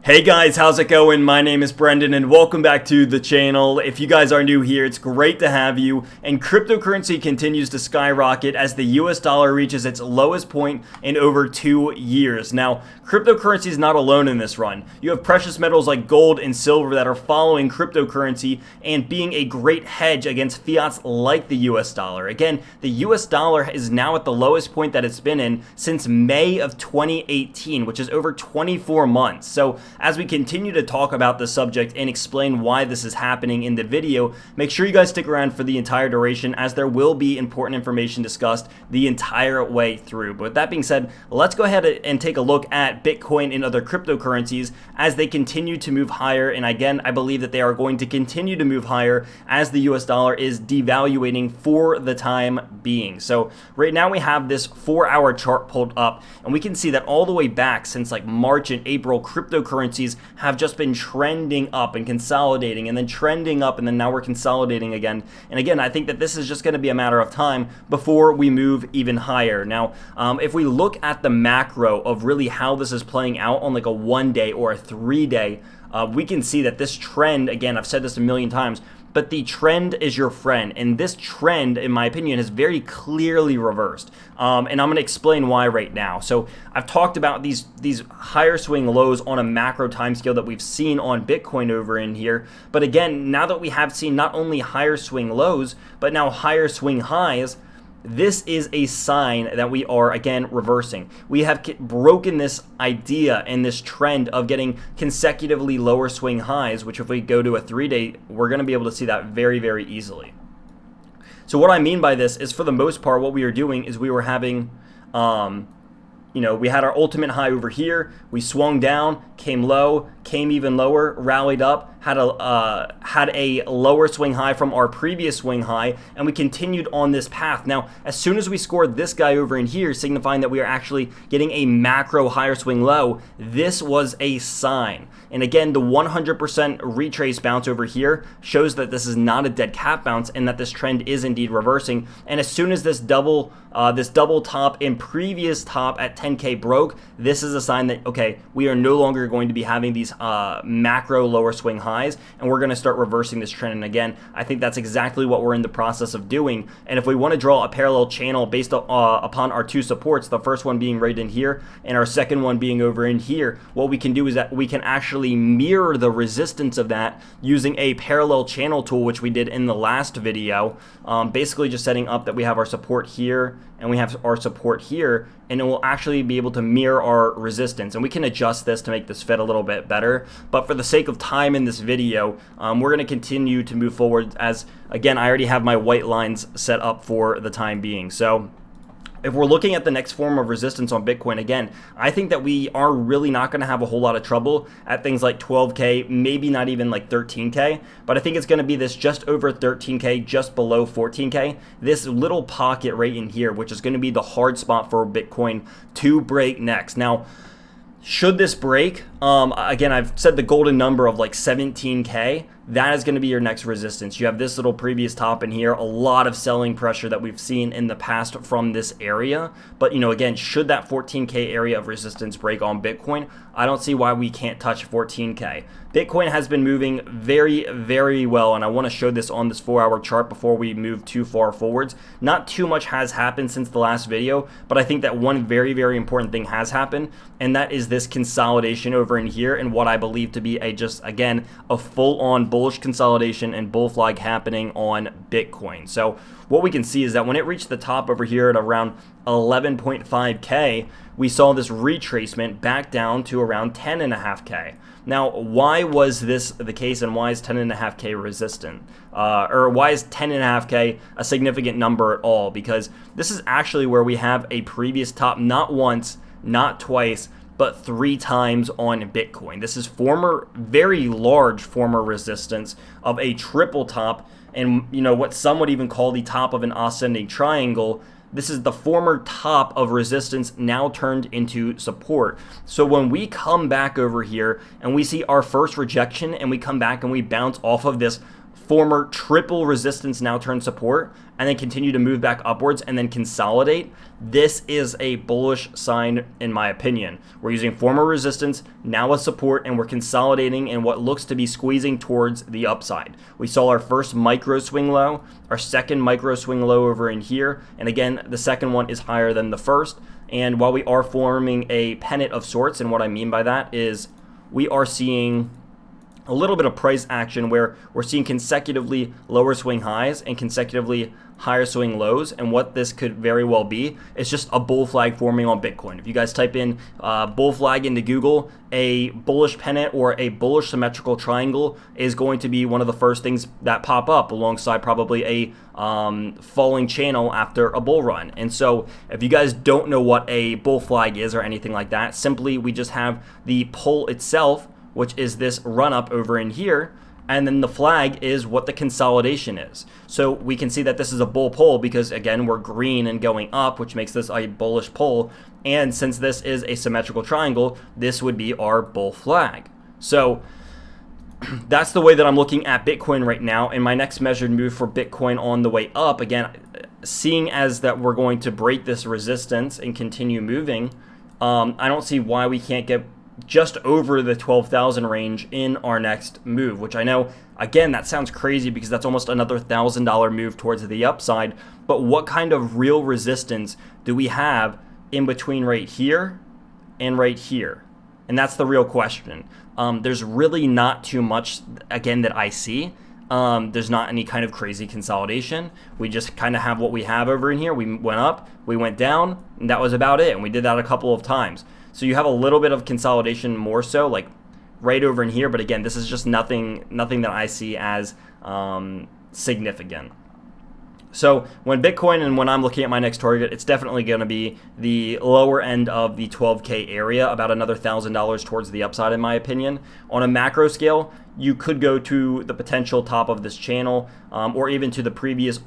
Hey guys, how's it going? My name is Brendan and welcome back to the channel. If you guys are new here, it's great to have you. And cryptocurrency continues to skyrocket as the US dollar reaches its lowest point in over 2 years. Now, cryptocurrency is not alone in this run. You have precious metals like gold and silver that are following cryptocurrency and being a great hedge against fiats like the US dollar. Again, the US dollar is now at the lowest point that it's been in since May of 2018, which is over 24 months. So as we continue to talk about the subject and explain why this is happening in the video, make sure you guys stick around for the entire duration as there will be important information discussed the entire way through. But with that being said, let's go ahead and take a look at Bitcoin and other cryptocurrencies as they continue to move higher. And again, I believe that they are going to continue to move higher as the US dollar is devaluing for the time being. So right now we have this 4-hour chart pulled up and we can see that all the way back since like March and April, cryptocurrencies have just been trending up and consolidating and then trending up, and then now we're consolidating again. And again, I think that this is just going to be a matter of time before we move even higher. Now, if we look at the macro of really how this is playing out on like a 1-day or a 3-day, we can see that this trend, again, I've said this a million times, but the trend is your friend. And this trend, in my opinion, is very clearly reversed. And I'm going to explain why right now. So I've talked about these higher swing lows on a macro timescale that we've seen on Bitcoin over in here. But again, now that we have seen not only higher swing lows, but now higher swing highs, this is a sign that we are, again, reversing. We have broken this idea and this trend of getting consecutively lower swing highs, which if we go to a 3-day, we're going to be able to see that very, very easily. So what I mean by this is, for the most part, what we are doing is we were having, we had our ultimate high over here. We swung down, came low, came even lower, rallied up, had a lower swing high from our previous swing high, and we continued on this path. Now, as soon as we scored this guy over in here, signifying that we are actually getting a macro higher swing low, this was a sign. And again, the 100% retrace bounce over here shows that this is not a dead cat bounce and that this trend is indeed reversing. And as soon as this double top and previous top at 10K broke, this is a sign that, okay, we are no longer going to be having these macro lower swing highs, and we're going to start reversing this trend. And again, I think that's exactly what we're in the process of doing. And if we want to draw a parallel channel based upon our two supports, the first one being right in here and our second one being over in here, what we can do is that we can actually mirror the resistance of that using a parallel channel tool, which we did in the last video, basically just setting up that we have our support here and we have our support here, and it will actually be able to mirror our resistance. And we can adjust this to make this fit a little bit better, but for the sake of time in this video, we're going to continue to move forward as, again, I already have my white lines set up for the time being. So if we're looking at the next form of resistance on Bitcoin, again, I think that we are really not going to have a whole lot of trouble at things like 12K, maybe not even like 13K, but I think it's going to be this just over 13K, just below 14K, this little pocket right in here, which is going to be the hard spot for Bitcoin to break next. Now, should this break, again, I've said the golden number of like 17K, that is going to be your next resistance. You have this little previous top in here, a lot of selling pressure that we've seen in the past from this area. But, again, should that 14K area of resistance break on Bitcoin, I don't see why we can't touch 14K. Bitcoin has been moving very, very well, and I want to show this on this 4-hour chart before we move too far forwards. Not too much has happened since the last video, but I think that one very, very important thing has happened, and that is this consolidation over in here and what I believe to be a full-on bullish consolidation and bull flag happening on Bitcoin. So what we can see is that when it reached the top over here at around 11.5K, we saw this retracement back down to around 10.5K. Now, why was this the case, and why is 10.5K resistant? Or why is 10.5K a significant number at all? Because this is actually where we have a previous top, not once, not twice, but 3 times on Bitcoin. This is very large former resistance of a triple top, and what some would even call the top of an ascending triangle. This is the former top of resistance now turned into support. So when we come back over here and we see our first rejection and we come back and we bounce off of this former triple resistance now turn support and then continue to move back upwards and then consolidate, this is a bullish sign in my opinion. We're using former resistance, now a support, and we're consolidating in what looks to be squeezing towards the upside. We saw our first micro swing low, our second micro swing low over in here, and again, the second one is higher than the first. And while we are forming a pennant of sorts, and what I mean by that is we are seeing a little bit of price action where we're seeing consecutively lower swing highs and consecutively higher swing lows, and what this could very well be is just a bull flag forming on Bitcoin. If you guys type in bull flag into Google, a bullish pennant or a bullish symmetrical triangle is going to be one of the first things that pop up alongside probably a falling channel after a bull run. And so if you guys don't know what a bull flag is or anything like that, simply we just have the pull itself, which is this run up over in here, and then the flag is what the consolidation is. So we can see that this is a bull pull because again, we're green and going up, which makes this a bullish pull. And since this is a symmetrical triangle, this would be our bull flag. So that's the way that I'm looking at Bitcoin right now. And my next measured move for Bitcoin on the way up, again, seeing as that we're going to break this resistance and continue moving, I don't see why we can't get just over the 12,000 range in our next move, which I know, again, that sounds crazy because that's almost another $1,000 move towards the upside. But what kind of real resistance do we have in between right here and right here? And that's the real question. There's really not too much, again, that I see. There's not any kind of crazy consolidation. We just kind of have what we have over in here. We went up, we went down, and that was about it. And we did that a couple of times. So you have a little bit of consolidation more so, like right over in here. But again, this is just nothing that I see as significant. So when Bitcoin and when I'm looking at my next target, it's definitely going to be the lower end of the 12K area, about another $1,000 towards the upside in my opinion. On a macro scale, you could go to the potential top of this channel or even to the previous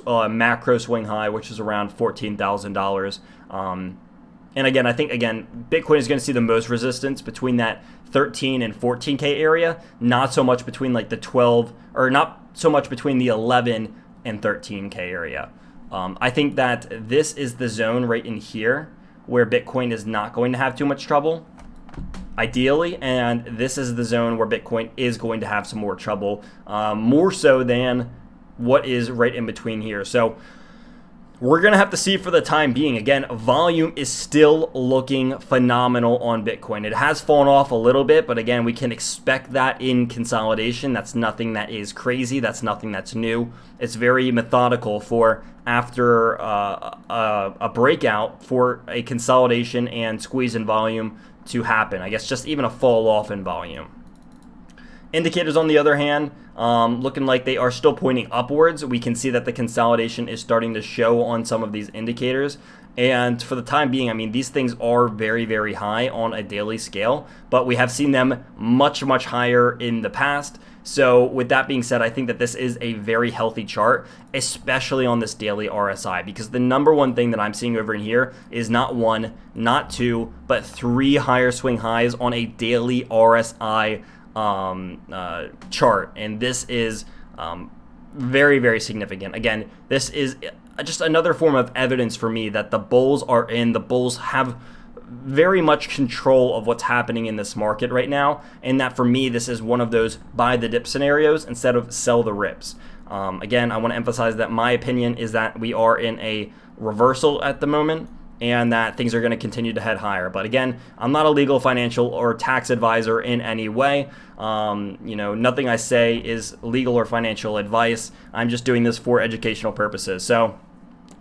macro swing high, which is around $14,000. And again, I think, Bitcoin is going to see the most resistance between that 13 and 14K area, not so much between like the 12, or not so much between the 11 and 13K area. I think that this is the zone right in here where Bitcoin is not going to have too much trouble, ideally, and this is the zone where Bitcoin is going to have some more trouble, more so than what is right in between here. So we're going to have to see for the time being. Again, volume is still looking phenomenal on Bitcoin. It has fallen off a little bit, but again, we can expect that in consolidation. That's nothing that is crazy. That's nothing that's new. It's very methodical for after a breakout for a consolidation and squeeze in volume to happen. I guess just even a fall off in volume. Indicators, on the other hand, looking like they are still pointing upwards. We can see that the consolidation is starting to show on some of these indicators. And for the time being, I mean, these things are very, very high on a daily scale, but we have seen them much, much higher in the past. So with that being said, I think that this is a very healthy chart, especially on this daily RSI, because the number one thing that I'm seeing over in here is not one, not two, but three higher swing highs on a daily RSI chart, and this is very, very significant. Again, this is just another form of evidence for me that the bulls are in. The bulls have very much control of what's happening in this market right now, and that for me, this is one of those buy the dip scenarios instead of sell the rips. Again, I want to emphasize that my opinion is that we are in a reversal at the moment, and that things are going to continue to head higher. But again, I'm not a legal, financial, or tax advisor in any way. Nothing I say is legal or financial advice. I'm just doing this for educational purposes. So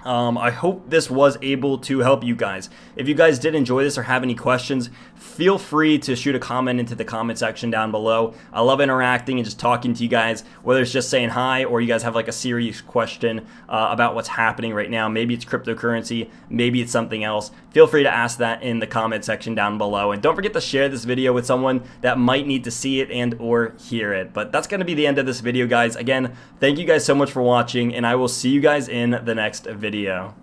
I hope this was able to help you guys. If you guys did enjoy this or have any questions, feel free to shoot a comment into the comment section down below. I love interacting and just talking to you guys, whether it's just saying hi or you guys have like a serious question about what's happening right now. Maybe it's cryptocurrency, maybe it's something else. Feel free to ask that in the comment section down below. And don't forget to share this video with someone that might need to see it and or hear it. But that's going to be the end of this video, guys. Again, thank you guys so much for watching, and I will see you guys in the next video.